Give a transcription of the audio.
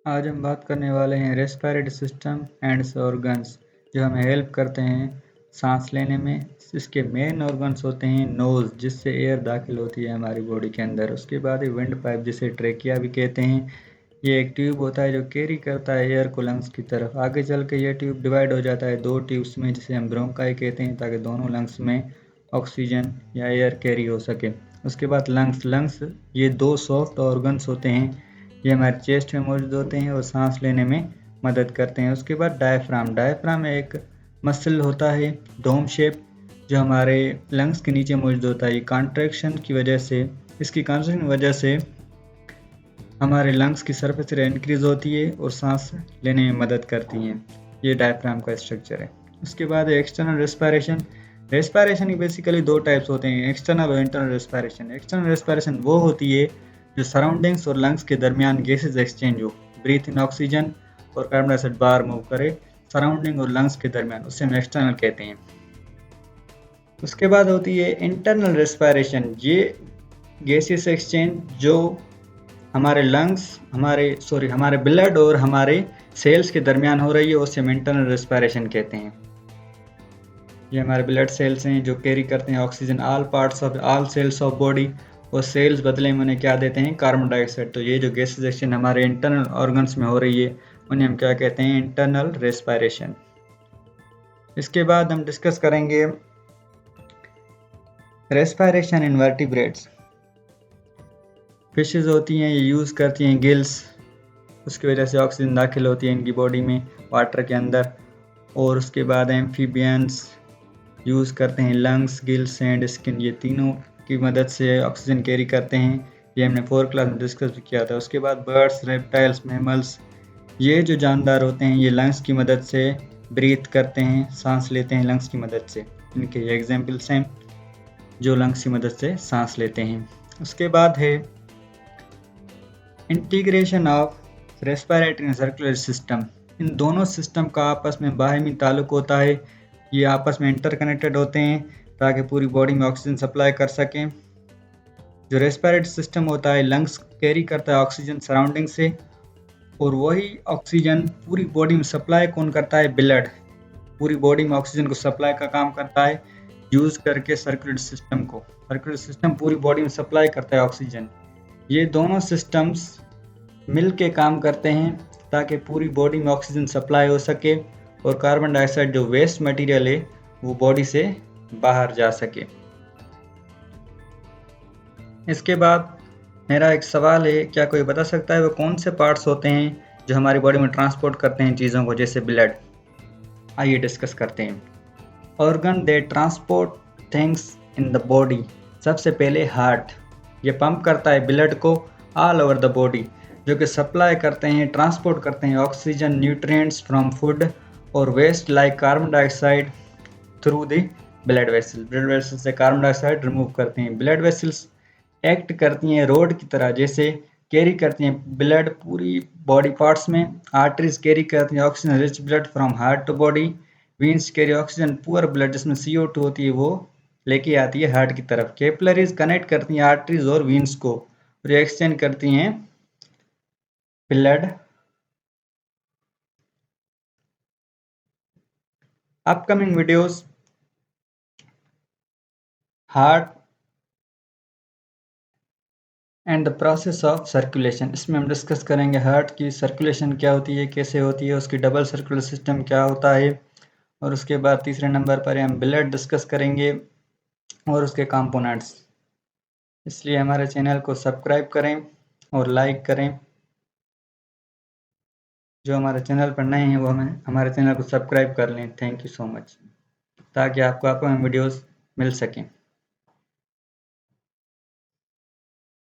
आज हम बात करने वाले हैं रेस्पिरेटरी सिस्टम एंड ऑर्गन्स जो हमें हेल्प करते हैं सांस लेने में। इसके मेन ऑर्गन्स होते हैं नोज़, जिससे एयर दाखिल होती है हमारी बॉडी के अंदर। उसके बाद विंड पाइप, जिसे ट्रेकिया भी कहते हैं। ये एक ट्यूब होता है जो कैरी करता है एयर को लंग्स की तरफ। आगे चल के ये ट्यूब डिवाइड हो जाता है दो ट्यूब्स में, जिसे हम ब्रोंकाई कहते हैं, ताकि दोनों लंग्स में ऑक्सीजन या एयर कैरी हो सके। उसके बाद लंग्स ये दो सॉफ्ट ऑर्गन्स होते हैं। ये हमारे चेस्ट में मौजूद होते हैं और सांस लेने में मदद करते हैं। उसके बाद डायफ्राम एक मसल होता है डोम शेप, जो हमारे लंग्स के नीचे मौजूद होता है। इसकी कॉन्ट्रैक्शन की वजह से हमारे लंग्स की सरफेस एरिया इंक्रीज होती है और सांस लेने में मदद करती हैं। ये डायफ्राम का स्ट्रक्चर है। उसके बाद एक्सटर्नल रेस्पिरेशन की बेसिकली दो टाइप्स होते हैं, एक्सटर्नल और इंटरनल रेस्पिरेशन। एक्सटर्नल रेस्पिरेशन वो होती है जो सराउंडिंग्स और लंग्स के दरमियान गैसेज एक्सचेंज हो, ब्रीथ इन ऑक्सीजन और कार्बन डाइऑक्साइड बाहर मूव करे सराउंडिंग और लंग्स के दरमियान, उससे हम एक्सटर्नल कहते हैं। उसके बाद होती है इंटरनल रेस्पिरेशन। ये गैसेस एक्सचेंज जो हमारे ब्लड और हमारे सेल्स के दरमियान हो रही है, उससे हम इंटरनल रेस्पिरेशन कहते हैं। ये हमारे ब्लड सेल्स हैं जो कैरी करते हैं oxygen all cells of body, और सेल्स बदले में उन्हें क्या देते हैं, कार्बन डाइऑक्साइड। तो ये जो गैसेस एक्सचेंज हमारे इंटरनल ऑर्गन्स में हो रही है, उन्हें हम क्या कहते हैं, इंटरनल रेस्पिरेशन। इसके बाद हम डिस्कस करेंगे रेस्पिरेशन इन वर्टिब्रेट्स। फिशेस होती हैं, ये यूज़ करती हैं गिल्स, उसकी वजह से ऑक्सीजन दाखिल होती है इनकी बॉडी में वाटर के अंदर। और उसके बाद एम्फीबियंस यूज़ करते हैं लंग्स, गिल्स एंड स्किन, ये तीनों की मदद से ऑक्सीजन कैरी करते हैं। ये हमने 4th क्लास में डिस्कस भी किया था। उसके बाद बर्ड्स, रेप्टाइल्स, मैमल्स, ये जो जानदार होते हैं ये लंग्स की मदद से ब्रीथ करते हैं, सांस लेते हैं लंग्स की मदद से। इनके ये एग्जाम्पल्स हैं जो लंग्स की मदद से सांस लेते हैं। उसके बाद है integration of respiratory and circular system. इन दोनों सिस्टम का आपस में बाहमी ताल्लुक होता है। ये आपस में इंटरकनेक्टेड होते हैं ताकि पूरी बॉडी में ऑक्सीजन सप्लाई कर सकें। जो रेस्पिरेटरी सिस्टम होता है, लंग्स कैरी करता है ऑक्सीजन सराउंडिंग से, और वही ऑक्सीजन पूरी बॉडी में सप्लाई कौन करता है, ब्लड पूरी बॉडी में ऑक्सीजन को सप्लाई का काम करता है यूज़ करके सर्कुलेटरी सिस्टम को। सर्कुलेटरी सिस्टम पूरी बॉडी में सप्लाई करता है ऑक्सीजन। ये दोनों सिस्टम्स मिल के काम करते हैं ताकि पूरी बॉडी में ऑक्सीजन सप्लाई हो सके और कार्बन डाइऑक्साइड जो वेस्ट मटेरियल है वो बॉडी से बाहर जा सके। इसके बाद मेरा एक सवाल है, क्या कोई बता सकता है वो कौन से पार्ट्स होते हैं जो हमारी बॉडी में ट्रांसपोर्ट करते हैं चीज़ों को, जैसे ब्लड? आइए डिस्कस करते हैं। Organ they transport things in the body. सबसे पहले हार्ट, ये पंप करता है ब्लड को ऑल ओवर द बॉडी, जो कि सप्लाई करते हैं, ट्रांसपोर्ट करते हैं ऑक्सीजन, न्यूट्रिएंट्स फ्रॉम फूड और waste like carbon dioxide through the blood vessel. Blood vessel से कार्बन डाइऑक्साइड रिमूव करते हैं। ब्लड वेसल्स एक्ट करती हैं रोड की तरह, जैसे कैरी करती हैं ब्लड पूरी बॉडी पार्ट्स में। आर्टरीज कैरी करती हैं oxygen rich blood from heart to body. Veins carry oxygen poor blood, जिसमें CO2 होती है, वो लेके आती है हार्ट की तरफ। कैपिलरीज कनेक्ट करती हैं आर्टरीज और वीन्स को और एक्सचेंज करती हैं blood. Upcoming videos heart and the process of circulation, इसमें हम डिस्कस करेंगे हार्ट की सर्कुलेशन क्या होती है, कैसे होती है, उसकी डबल सर्कुलर सिस्टम क्या होता है। और उसके बाद तीसरे नंबर पर हम ब्लड डिस्कस करेंगे और उसके कंपोनेंट्स। इसलिए हमारे चैनल को सब्सक्राइब करें और लाइक करें। जो हमारे चैनल पर नए हैं वो हमारे चैनल को सब्सक्राइब कर लें। थैंक यू सो मच, ताकि आपको अपकमिंग वीडियोस मिल सकें।